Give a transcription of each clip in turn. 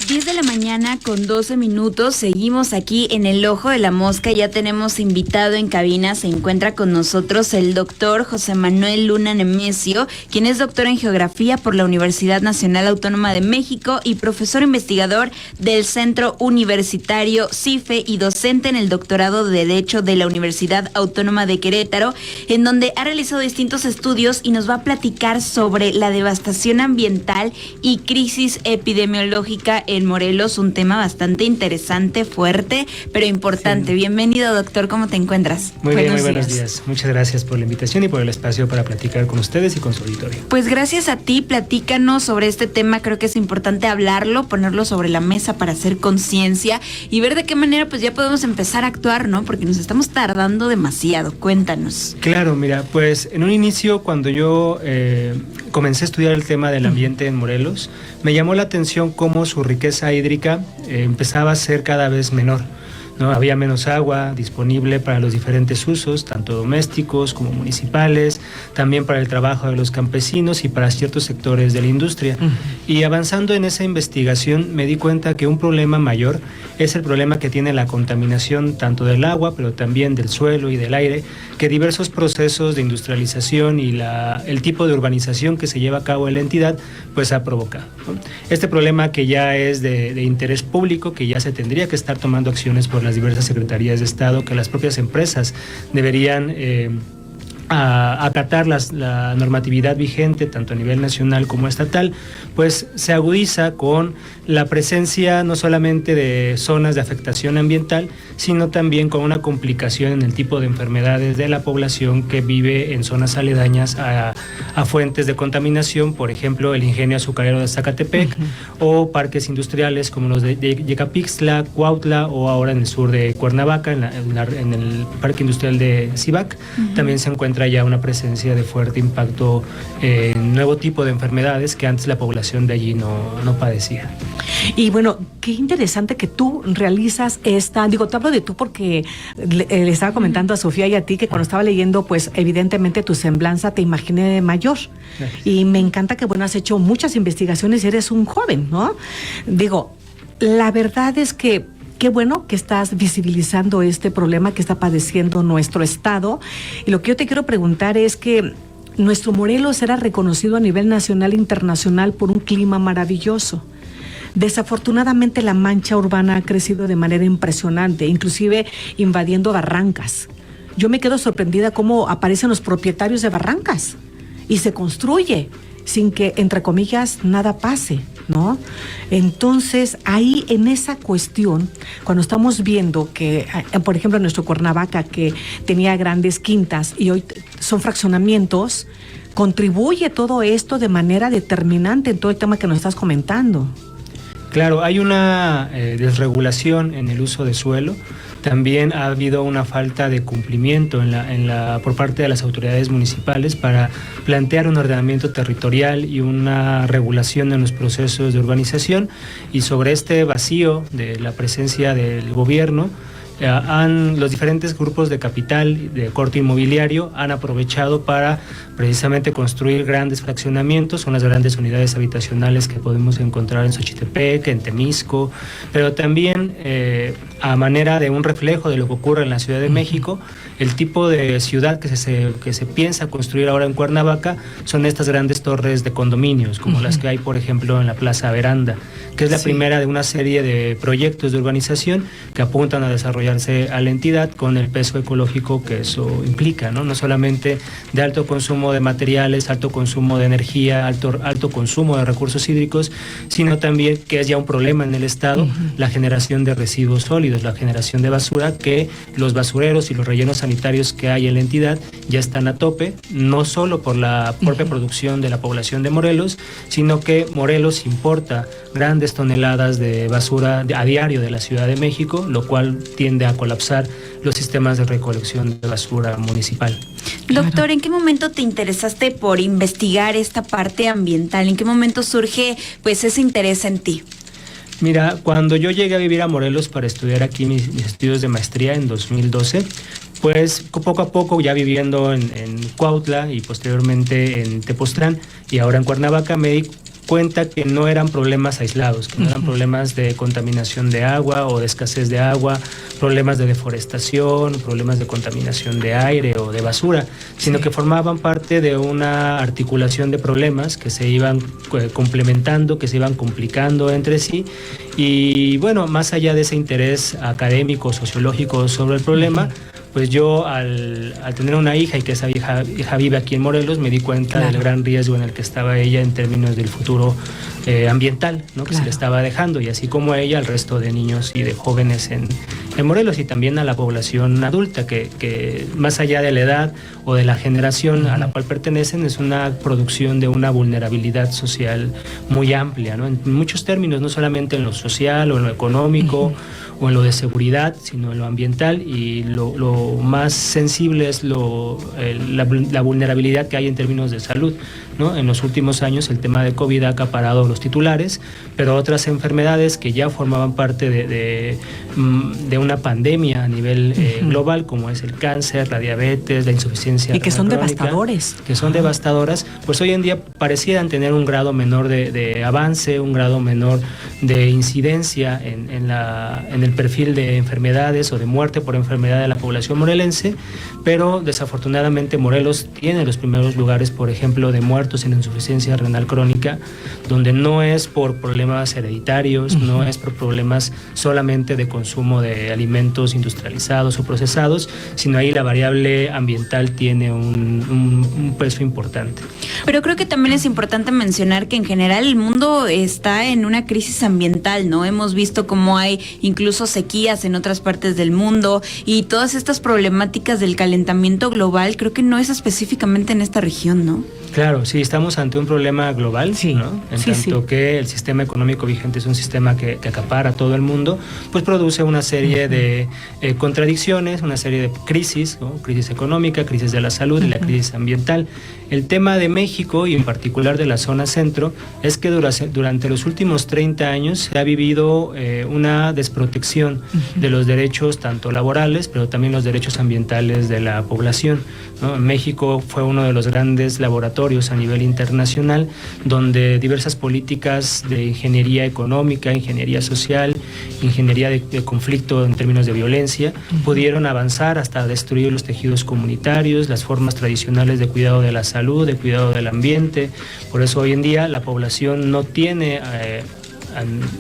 10 de la mañana con 12 minutos, seguimos aquí en el Ojo de la Mosca, ya tenemos invitado en cabina, se encuentra con nosotros el doctor José Manuel Luna Nemesio, quien es doctor en Geografía por la Universidad Nacional Autónoma de México y profesor investigador del Centro Universitario CIFE y docente en el doctorado de Derecho de la Universidad Autónoma de Querétaro, en donde ha realizado distintos estudios y nos va a platicar sobre la devastación ambiental y crisis epidemiológica en Morelos, un tema bastante interesante, fuerte, pero importante. Sí. Bienvenido, doctor, ¿cómo te encuentras? Muy buenos días. Muchas gracias por la invitación y por el espacio para platicar con ustedes y con su auditorio. Pues gracias a ti, platícanos sobre este tema, creo que es importante hablarlo, ponerlo sobre la mesa para hacer conciencia y ver de qué manera pues ya podemos empezar a actuar, ¿no? Porque nos estamos tardando demasiado, cuéntanos. Claro, mira, pues en un inicio cuando yo comencé a estudiar el tema del ambiente en Morelos, me llamó la atención cómo su riqueza hídrica empezaba a ser cada vez menor, ¿no? Había menos agua disponible para los diferentes usos, tanto domésticos como municipales, también para el trabajo de los campesinos y para ciertos sectores de la industria. Y avanzando en esa investigación me di cuenta que un problema mayor es el problema que tiene la contaminación tanto del agua, pero también del suelo y del aire, que diversos procesos de industrialización y el tipo de urbanización que se lleva a cabo en la entidad, pues ha provocado, ¿no? Este problema que ya es de interés público, que ya se tendría que estar tomando acciones por las diversas secretarías de Estado, que las propias empresas deberían acatar la normatividad vigente tanto a nivel nacional como estatal, pues se agudiza con la presencia no solamente de zonas de afectación ambiental, sino también con una complicación en el tipo de enfermedades de la población que vive en zonas aledañas a fuentes de contaminación, por ejemplo el ingenio azucarero de Zacatepec, o parques industriales como los de Yecapixtla, Cuautla, o ahora en el sur de Cuernavaca, en el parque industrial de Cibac, también se encuentra ya una presencia de fuerte impacto en nuevo tipo de enfermedades que antes la población de allí no padecía. Y bueno, qué interesante que tú realizas te hablo de tú porque le estaba comentando a Sofía y a ti que cuando estaba leyendo, pues evidentemente tu semblanza te imaginé de mayor. Gracias. Y me encanta que, bueno, has hecho muchas investigaciones y eres un joven, ¿no? Digo, la verdad es que qué bueno que estás visibilizando este problema que está padeciendo nuestro estado. Y lo que yo te quiero preguntar es que nuestro Morelos era reconocido a nivel nacional e internacional por un clima maravilloso. Desafortunadamente la mancha urbana ha crecido de manera impresionante, inclusive invadiendo barrancas. Yo me quedo sorprendida cómo aparecen los propietarios de barrancas y se construye sin que, entre comillas, nada pase, ¿no? Entonces, ahí en esa cuestión, cuando estamos viendo que, por ejemplo, en nuestro Cuernavaca, que tenía grandes quintas y hoy son fraccionamientos, contribuye todo esto de manera determinante en todo el tema que nos estás comentando. Claro, hay una desregulación en el uso de suelo. También ha habido una falta de cumplimiento por parte de las autoridades municipales para plantear un ordenamiento territorial y una regulación en los procesos de urbanización. Y sobre este vacío de la presencia del gobierno, los diferentes grupos de capital de corte inmobiliario han aprovechado para precisamente construir grandes fraccionamientos, son las grandes unidades habitacionales que podemos encontrar en Xochitepec, en Temisco, pero también a manera de un reflejo de lo que ocurre en la Ciudad de México, el tipo de ciudad que se piensa construir ahora en Cuernavaca son estas grandes torres de condominios, como las que hay, por ejemplo, en la Plaza Veranda, que es la primera de una serie de proyectos de urbanización que apuntan a desarrollarse a la entidad con el peso ecológico que eso implica, ¿no? No solamente de alto consumo de materiales, alto consumo de energía, alto consumo de recursos hídricos, sino también que es ya un problema en el Estado, la generación de residuos sólidos, la generación de basura, que los basureros y los rellenos sanitarios que hay en la entidad ya están a tope, no solo por la propia producción de la población de Morelos, sino que Morelos importa grandes toneladas de basura a diario de la Ciudad de México, lo cual tiende a colapsar los sistemas de recolección de basura municipal. Doctor, ¿en qué momento te interesaste por investigar esta parte ambiental? ¿En qué momento surge pues ese interés en ti? Mira, cuando yo llegué a vivir a Morelos para estudiar aquí mis estudios de maestría en 2012, pues poco a poco ya viviendo en Cuautla y posteriormente en Tepoztlán y ahora en Cuernavaca, me di cuenta que no eran problemas aislados, que no eran problemas de contaminación de agua o de escasez de agua, problemas de deforestación, problemas de contaminación de aire o de basura, sino que formaban parte de una articulación de problemas que se iban complementando, que se iban complicando entre sí. Y bueno, más allá de ese interés académico, sociológico sobre el problema, pues yo al tener una hija y que esa hija vive aquí en Morelos, me di cuenta del gran riesgo en el que estaba ella en términos del futuro ambiental, ¿no? Que se le estaba dejando, y así como ella, al resto de niños y de jóvenes en Morelos, y también a la población adulta, que más allá de la edad o de la generación a la cual pertenecen, es una producción de una vulnerabilidad social muy amplia, ¿no? En muchos términos, no solamente en lo social o en lo económico, o en lo de seguridad, sino en lo ambiental, y lo más sensible es la vulnerabilidad que hay en términos de salud, ¿no? En los últimos años el tema de COVID ha acaparado los titulares, pero otras enfermedades que ya formaban parte de una pandemia a nivel global, como es el cáncer, la diabetes, la insuficiencia renal y que son crónica, devastadores. que son devastadoras, pues hoy en día parecieran tener un grado menor de avance, un grado menor de incidencia en el perfil de enfermedades o de muerte por enfermedad de la población morelense, pero desafortunadamente Morelos tiene los primeros lugares, por ejemplo, de muertos en insuficiencia renal crónica, donde no es por problemas hereditarios, no es por problemas solamente de consumo de alimentos industrializados o procesados, sino ahí la variable ambiental tiene un peso importante. Pero creo que también es importante mencionar que en general el mundo está en una crisis ambiental, ¿no? Hemos visto cómo hay incluso sequías en otras partes del mundo, y todas estas problemáticas del calentamiento global creo que no es específicamente en esta región, ¿no? Claro, sí, estamos ante un problema global, sí, ¿no? En tanto que el sistema económico vigente es un sistema que acapara a todo el mundo, pues produce una serie de contradicciones, una serie de crisis, ¿no? Crisis económica, crisis de la salud y la crisis ambiental. El tema de México, y en particular de la zona centro, es que durante los últimos 30 años se ha vivido una desprotección de los derechos tanto laborales, pero también los derechos ambientales de la población, ¿no? México fue uno de los grandes laboratorios a nivel internacional, donde diversas políticas de ingeniería económica, ingeniería social, ingeniería de conflicto en términos de violencia, pudieron avanzar hasta destruir los tejidos comunitarios, las formas tradicionales de cuidado de la salud, de cuidado del ambiente. Por eso hoy en día la población no tiene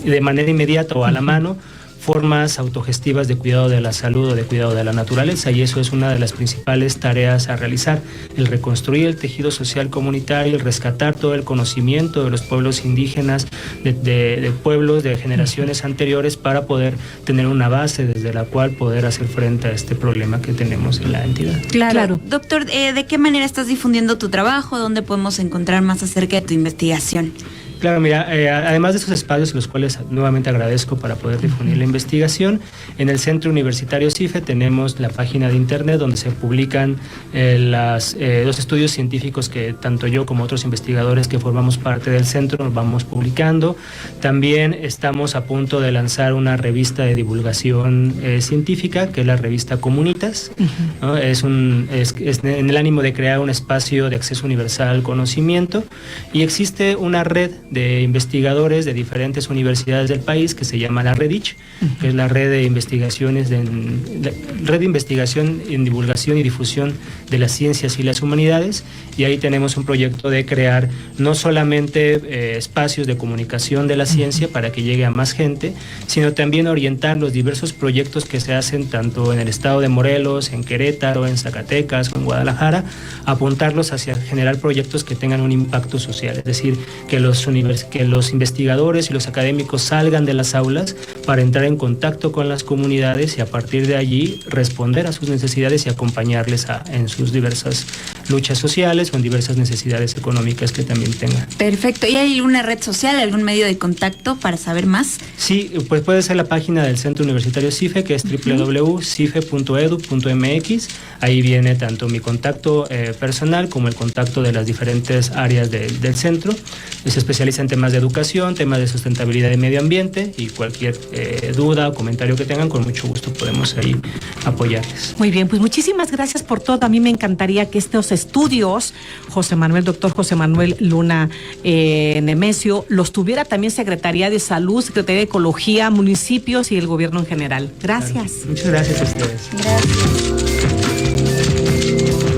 de manera inmediata o a la mano formas autogestivas de cuidado de la salud o de cuidado de la naturaleza, y eso es una de las principales tareas a realizar, el reconstruir el tejido social comunitario, el rescatar todo el conocimiento de los pueblos indígenas, de pueblos de generaciones anteriores, para poder tener una base desde la cual poder hacer frente a este problema que tenemos en la entidad. Claro. Doctor, ¿de qué manera estás difundiendo tu trabajo? ¿Dónde podemos encontrar más acerca de tu investigación? Claro, mira, además de esos espacios, los cuales nuevamente agradezco para poder difundir la investigación, en el Centro Universitario CIFE tenemos la página de internet donde se publican los estudios científicos que tanto yo como otros investigadores que formamos parte del centro nos vamos publicando. También estamos a punto de lanzar una revista de divulgación científica, que es la revista Comunitas, ¿no? Es en el ánimo de crear un espacio de acceso universal al conocimiento, y existe una red de investigadores de diferentes universidades del país que se llama la REDICH, que es la red de investigaciones red de investigación en divulgación y difusión de las ciencias y las humanidades, y ahí tenemos un proyecto de crear no solamente espacios de comunicación de la ciencia para que llegue a más gente, sino también orientar los diversos proyectos que se hacen tanto en el estado de Morelos, en Querétaro, en Zacatecas o en Guadalajara, apuntarlos hacia generar proyectos que tengan un impacto social, es decir, que los investigadores y los académicos salgan de las aulas para entrar en contacto con las comunidades y a partir de allí responder a sus necesidades y acompañarles en sus diversas luchas sociales o en diversas necesidades económicas que también tengan. Perfecto. ¿Y hay alguna red social, algún medio de contacto para saber más? Sí, pues puede ser la página del Centro Universitario CIFE, que es www.cife.edu.mx. Ahí viene tanto mi contacto personal como el contacto de las diferentes áreas del centro. Se especializa especializa en temas de educación, temas de sustentabilidad y medio ambiente, y cualquier duda o comentario que tengan, con mucho gusto podemos ahí apoyarles. Muy bien, pues muchísimas gracias por todo. A mí me encantaría que estos estudios, doctor José Manuel Luna Nemesio, los tuviera también Secretaría de Salud, Secretaría de Ecología, municipios y el gobierno en general. Gracias. Claro. Muchas gracias a ustedes. Gracias.